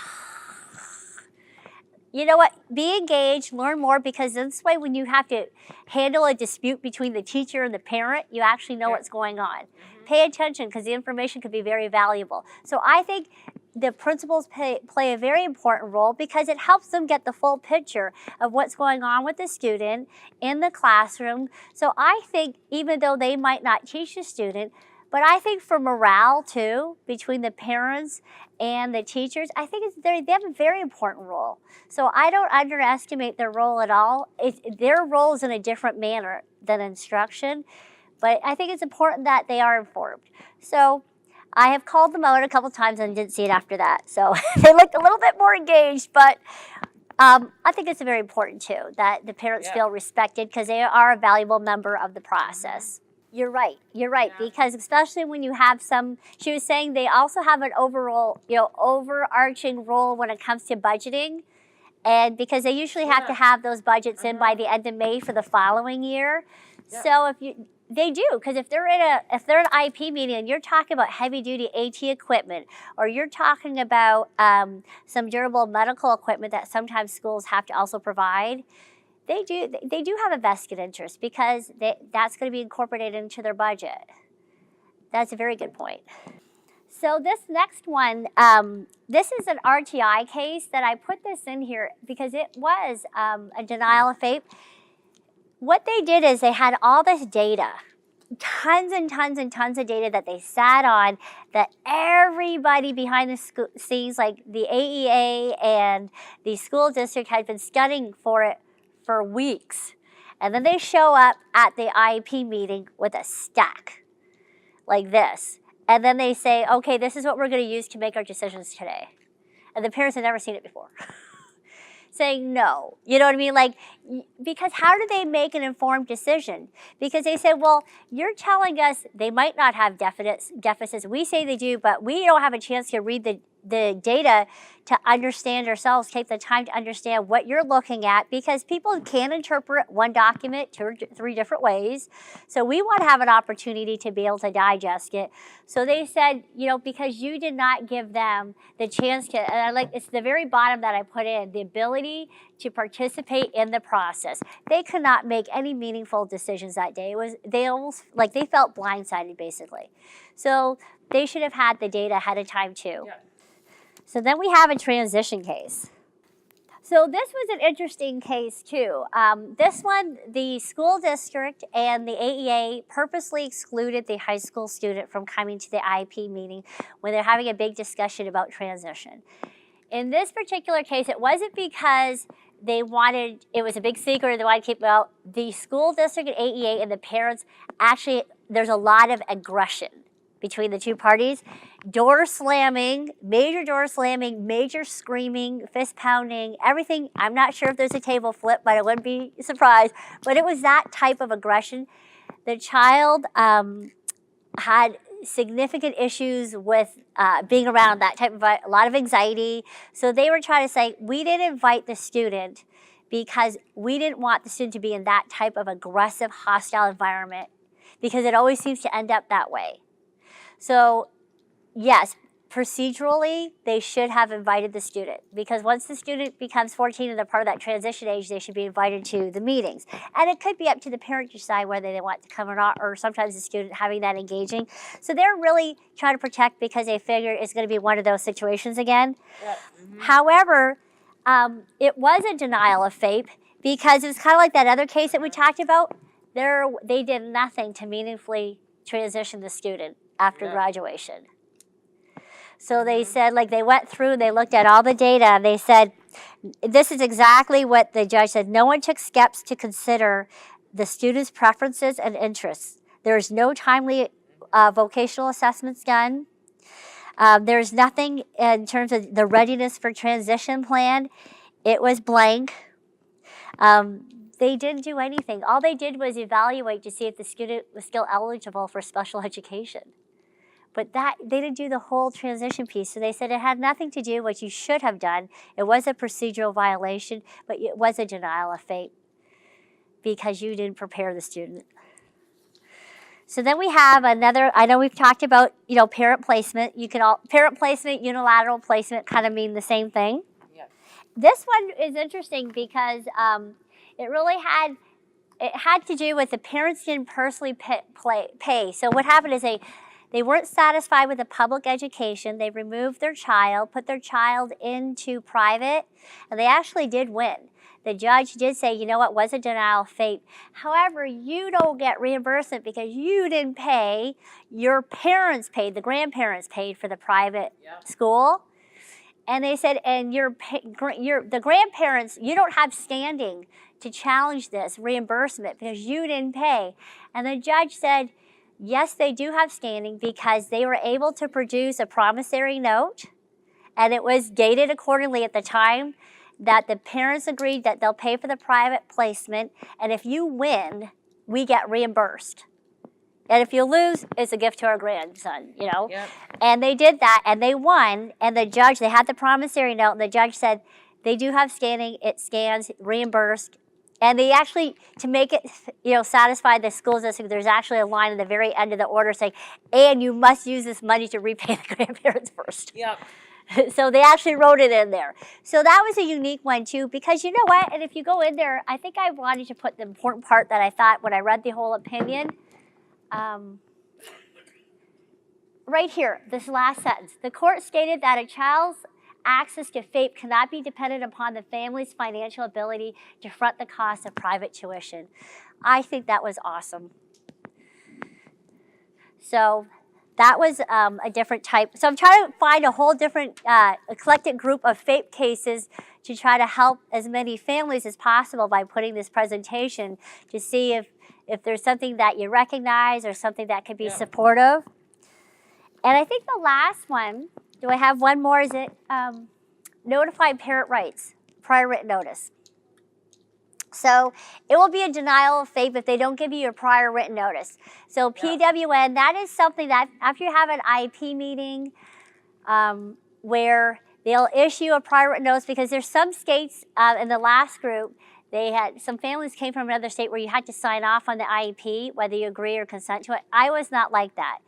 you know what, be engaged, learn more, because this way when you have to handle a dispute between the teacher and the parent, you actually know what's going on. Pay attention, because the information could be very valuable. So I think the principals play a very important role, because it helps them get the full picture of what's going on with the student in the classroom. So I think even though they might not teach the student, but I think for morale too, between the parents and the teachers, I think they have a very important role. So I don't underestimate their role at all. Their role is in a different manner than instruction, but I think it's important that they are informed. So I have called them out a couple times and didn't see it after that. So they looked a little bit more engaged, but I think it's very important too that the parents feel respected, because they are a valuable member of the process. You're right, because especially when you have she was saying they also have an overall, overarching role when it comes to budgeting, and because they usually have to have those budgets in by the end of May for the following year. So they do, because if they're in an IEP meeting and you're talking about heavy duty AT equipment, or you're talking about some durable medical equipment that sometimes schools have to also provide, they do have a vested interest, because that's going to be incorporated into their budget. That's a very good point. So this next one, this is an RTI case that I put this in here because it was a denial of FAPE. What they did is they had all this data, tons and tons and tons of data that they sat on, that everybody behind the scenes, like the AEA and the school district, had been studying for it for weeks. And then they show up at the IEP meeting with a stack like this. And then they say, okay, this is what we're going to use to make our decisions today. And the parents had never seen it before. Saying no. You know what I mean? Like, because how do they make an informed decision? Because they said, well, you're telling us they might not have deficits. We say they do, but we don't have a chance to read the data to understand ourselves, take the time to understand what you're looking at, because people can interpret one document 2 or 3 different ways. So we want to have an opportunity to be able to digest it. So they said, you know, because you did not give them the chance to, and I like, it's the very bottom that I put in, the ability to participate in the process. They could not make any meaningful decisions that day. It was, they almost, like they felt blindsided basically. So they should have had the data ahead of time too. Yeah. So then we have a transition case. So this was an interesting case too. This one, the school district and the AEA purposely excluded the high school student from coming to the IEP meeting when they're having a big discussion about transition. In this particular case, it wasn't because they wanted, it was a big secret, they wanted to keep it out. The school district and AEA and the parents, actually, there's a lot of aggression between the two parties. Door slamming, major screaming, fist pounding, everything. I'm not sure if there's a table flip, but I wouldn't be surprised. But it was that type of aggression. The child had significant issues with being around that type of, a lot of anxiety. So they were trying to say, we didn't invite the student because we didn't want the student to be in that type of aggressive, hostile environment, because it always seems to end up that way. So, yes, procedurally, they should have invited the student, because once the student becomes 14 and they're part of that transition age, they should be invited to the meetings. And it could be up to the parent to decide whether they want to come or not, or sometimes the student having that engaging. So they're really trying to protect, because they figure it's going to be one of those situations again. Yeah. Mm-hmm. However, it was a denial of FAPE, because it was kind of like that other case that we talked about. They did nothing to meaningfully transition the student after graduation. So they said, like, they went through, they looked at all the data, and they said, this is exactly what the judge said. No one took steps to consider the student's preferences and interests. There's no timely vocational assessments done. There's nothing in terms of the readiness for transition plan. It was blank. They didn't do anything. All they did was evaluate to see if the student was still eligible for special education. But they didn't do the whole transition piece. So they said it had nothing to do with what you should have done. It was a procedural violation, but it was a denial of FAPE, because you didn't prepare the student. So then we have another, I know we've talked about, you know, parent placement. Parent placement, unilateral placement kind of mean the same thing. Yeah. This one is interesting because it really had to do with the parents didn't personally pay. So what happened is they weren't satisfied with the public education. They removed their child, put their child into private, and they actually did win. The judge did say, you know what, was a denial of FAPE. However, you don't get reimbursement because you didn't pay. Your parents paid, the grandparents paid for the private school. And they said, and the grandparents, you don't have standing to challenge this reimbursement because you didn't pay. And the judge said, yes, they do have standing because they were able to produce a promissory note, and it was dated accordingly at the time that the parents agreed that they'll pay for the private placement, and if you win, we get reimbursed. And if you lose, it's a gift to our grandson, you know? Yep. And they did that, and they won, and the judge, they had the promissory note, and the judge said, they do have standing, it stands, reimbursed. And they actually, to make it, you know, satisfy the school district, there's actually a line at the very end of the order saying, and you must use this money to repay the grandparents first. Yep. So they actually wrote it in there. So that was a unique one too, because you know what, and if you go in there, I think I wanted to put the important part that I thought when I read the whole opinion. Right here, this last sentence. The court stated that a child's access to FAPE cannot be dependent upon the family's financial ability to front the cost of private tuition. I think that was awesome. So that was a different type. So I'm trying to find a whole different eclectic group of FAPE cases to try to help as many families as possible by putting this presentation to see if there's something that you recognize or something that could be supportive. And I think the last one, do I have one more? Is it notified parent rights, prior written notice. So it will be a denial of FAPE if they don't give you a prior written notice. So PWN, that is something that after you have an IEP meeting, where they'll issue a prior written notice, because there's some states, in the last group, they had, some families came from another state where you had to sign off on the IEP, whether you agree or consent to it. I was not like that.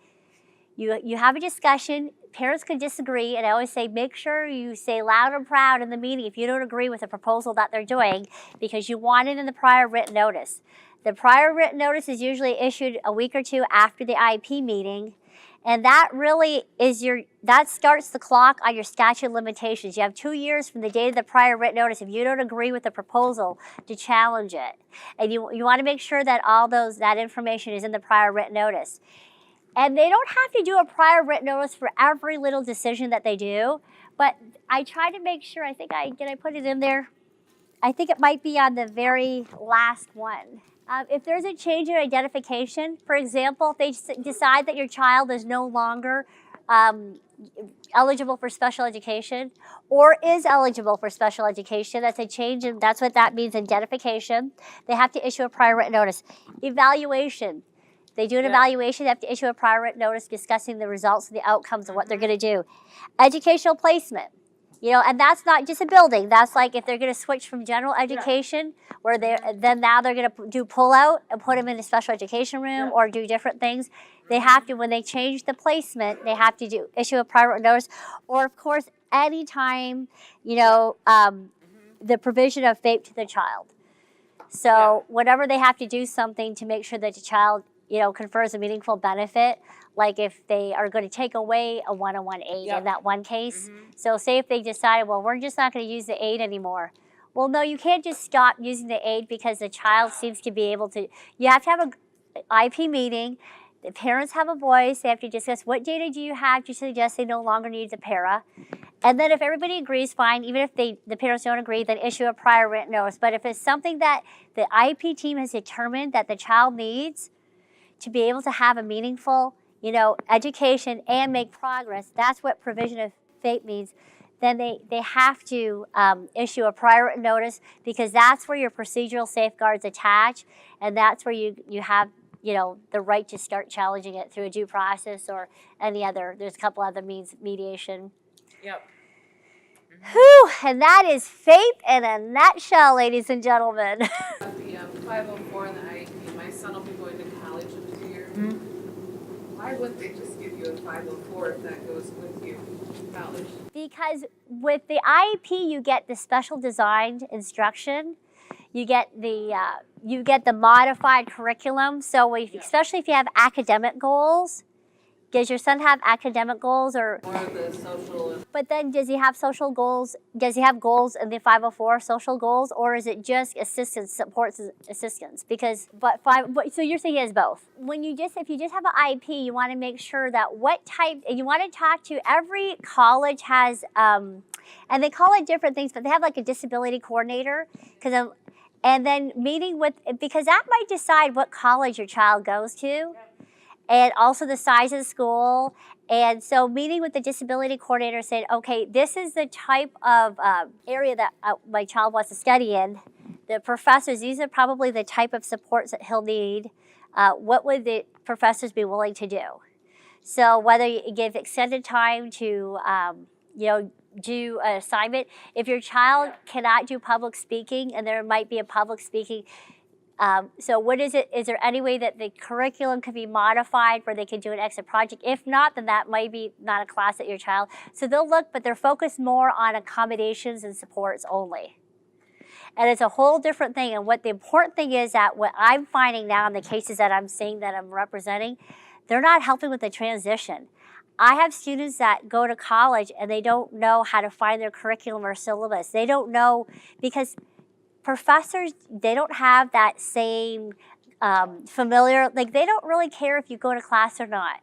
You have a discussion, parents can disagree, and I always say, make sure you say loud and proud in the meeting if you don't agree with the proposal that they're doing, because you want it in the prior written notice. The prior written notice is usually issued a week or two after the IEP meeting, and that really is that starts the clock on your statute of limitations. You have 2 years from the date of the prior written notice if you don't agree with the proposal to challenge it. And you want to make sure that that information is in the prior written notice. And they don't have to do a prior written notice for every little decision that they do, but I try to make sure, did I put it in there? I think it might be on the very last one. If there's a change in identification, for example, if they decide that your child is no longer eligible for special education or is eligible for special education, that's a change, and that's what that means, identification. They have to issue a prior written notice. Evaluation. They do an evaluation, they have to issue a prior written notice discussing the results and the outcomes of what they're going to do. Educational placement. And that's not just a building. That's like if they're going to switch from general education, where then now they're going to do pull out and put them in a special education room or do different things. They have to, when they change the placement, they have to issue a prior written notice. Or of course, anytime, the provision of FAPE to the child. So whenever they have to do something to make sure that the child, confers a meaningful benefit, like if they are going to take away a one-on-one aid in that one case. So say if they decided, well, we're just not going to use the aid anymore. Well, no, you can't just stop using the aid because the child seems to be able to. You have to have an IEP meeting. The parents have a voice. They have to discuss what data do you have to suggest they no longer need the para. And then if everybody agrees, fine. Even if the parents don't agree, then issue a prior written notice. But if it's something that the IEP team has determined that the child needs to be able to have a meaningful, education and make progress, that's what provision of FAPE means, then they have to issue a prior written notice, because that's where your procedural safeguards attach, and that's where you have, the right to start challenging it through a due process or any other, there's a couple other means, mediation. Whew, and that is FAPE in a nutshell, ladies and gentlemen. The 504 and the IEP, my son will be going to college in 2 years. Why wouldn't they just give you a 504 if that goes with you to college? Because with the IEP, you get the special designed instruction. You get the modified curriculum. So especially if you have academic goals. Does your son have academic goals or more of the social? But then does he have social goals? Does he have goals in the 504 social goals, or is it just assistance, supports assistance? So you're saying he has both. If you just have an IEP, you want to make sure that you want to talk to, every college has, and they call it different things, but they have like a disability coordinator, and then because that might decide what college your child goes to. And also the size of the school. And so meeting with the disability coordinator, saying, okay, this is the type of area that my child wants to study in. The professors, these are probably the type of supports that he'll need. What would the professors be willing to do? So whether you give extended time to, do an assignment. If your child cannot do public speaking, and there might be a public speaking, so what is it? Is there any way that the curriculum could be modified where they can do an extra project? If not, then that might be not a class at your child. So they'll look, but they're focused more on accommodations and supports only. And it's a whole different thing. And what the important thing is that what I'm finding now in the cases that I'm seeing, that I'm representing, they're not helping with the transition. I have students that go to college and they don't know how to find their curriculum or syllabus. They don't know, because professors, they don't have that same familiar, they don't really care if you go to class or not.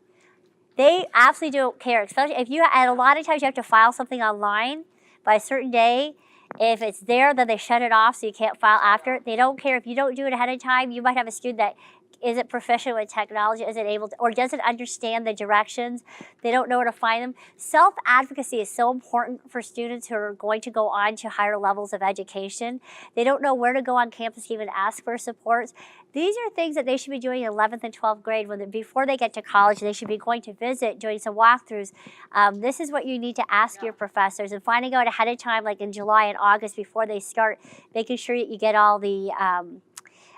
They absolutely don't care, especially and a lot of times you have to file something online by a certain day. If it's there, then they shut it off so you can't file after it. They don't care if you don't do it ahead of time. You might have a student that isn't proficient with technology, isn't able to, or doesn't understand the directions. They don't know where to find them. Self-advocacy is so important for students who are going to go on to higher levels of education. They don't know where to go on campus to even ask for supports. These are things that they should be doing in 11th and 12th grade before they get to college. They should be going to visit, doing some walkthroughs. This is what you need to ask your professors and finding out ahead of time, like in July and August before they start, making sure that you get all the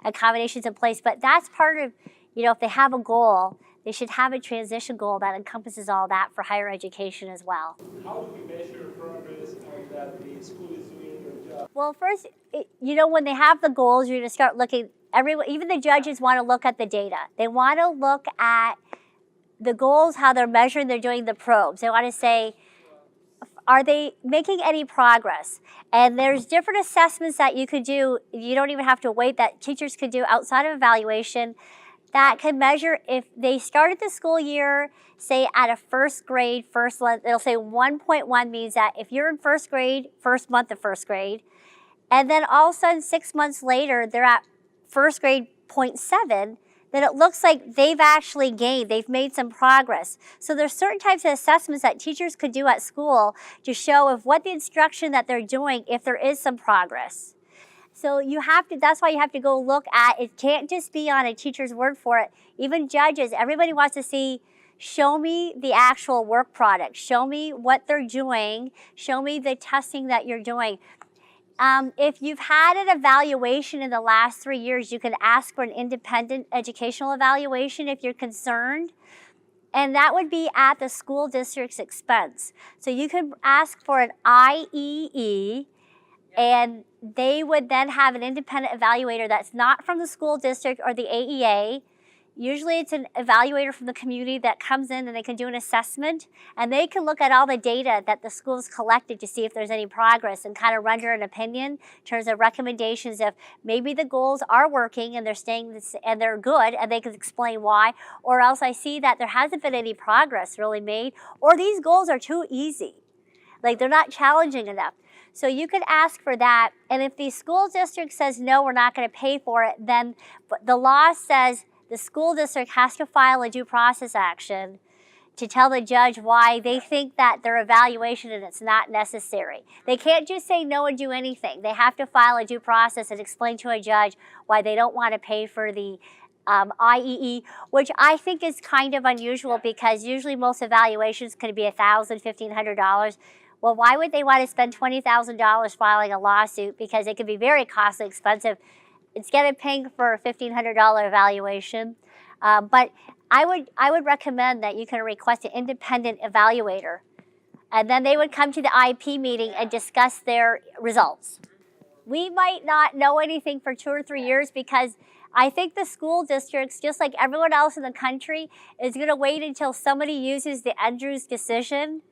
accommodations in place. But that's part of, if they have a goal, they should have a transition goal that encompasses all that for higher education as well. How do we measure progress on that the school is doing their job? Well, first, when they have the goals, you're going to start looking. Even the judges want to look at the data. They want to look at the goals, how they're measuring, they're doing the probes. They want to say, are they making any progress? And there's different assessments that you could do. You don't even have to wait, that teachers could do outside of evaluation that can measure if they started the school year, say at a first grade, it'll say 1.1 means that if you're in first grade, first month of first grade, and then all of a sudden 6 months later, they're at first grade 0.7, then it looks like they've actually gained, they've made some progress. So there's certain types of assessments that teachers could do at school to show if what the instruction that they're doing, if there is some progress. So that's why you have to go look at, it can't just be on a teacher's word for it. Even judges, everybody wants to see, show me the actual work product, show me what they're doing, show me the testing that you're doing. If you've had an evaluation in the last 3 years, you can ask for an independent educational evaluation if you're concerned. And that would be at the school district's expense. So you could ask for an IEE, and they would then have an independent evaluator that's not from the school district or the AEA. Usually it's an evaluator from the community that comes in and they can do an assessment, and they can look at all the data that the school's collected to see if there's any progress and kind of render an opinion in terms of recommendations if maybe the goals are working and they're staying and they're good, and they can explain why, or else I see that there hasn't been any progress really made, or these goals are too easy. Like they're not challenging enough. So you could ask for that, and if the school district says no, we're not going to pay for it, then the law says the school district has to file a due process action to tell the judge why they think that their evaluation and it's not necessary. They can't just say no and do anything. They have to file a due process and explain to a judge why they don't want to pay for the IEE, which I think is kind of unusual because usually most evaluations could be $1,000, $1,500. Well, why would they want to spend $20,000 filing a lawsuit? Because it could be very costly, expensive, instead of paying for a $1,500 evaluation. But I would recommend that you can request an independent evaluator, and then they would come to the IEP meeting and discuss their results. We might not know anything for 2 or 3 years because I think the school districts, just like everyone else in the country, is going to wait until somebody uses the Andrews decision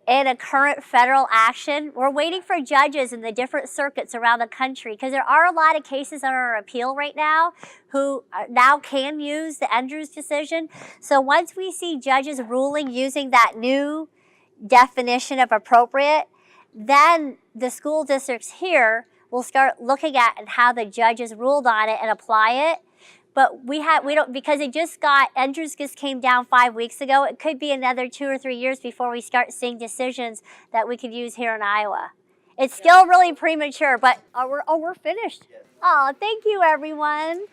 in a current federal action. We're waiting for judges in the different circuits around the country because there are a lot of cases on our appeal right now who now can use the Andrews decision. So once we see judges ruling using that new definition of appropriate, then the school districts here will start looking at how the judges ruled on it and apply it. But we don't, because Andrews just came down 5 weeks ago. It could be another 2 or 3 years before we start seeing decisions that we could use here in Iowa. It's still really premature, but we're finished. Oh, thank you, everyone.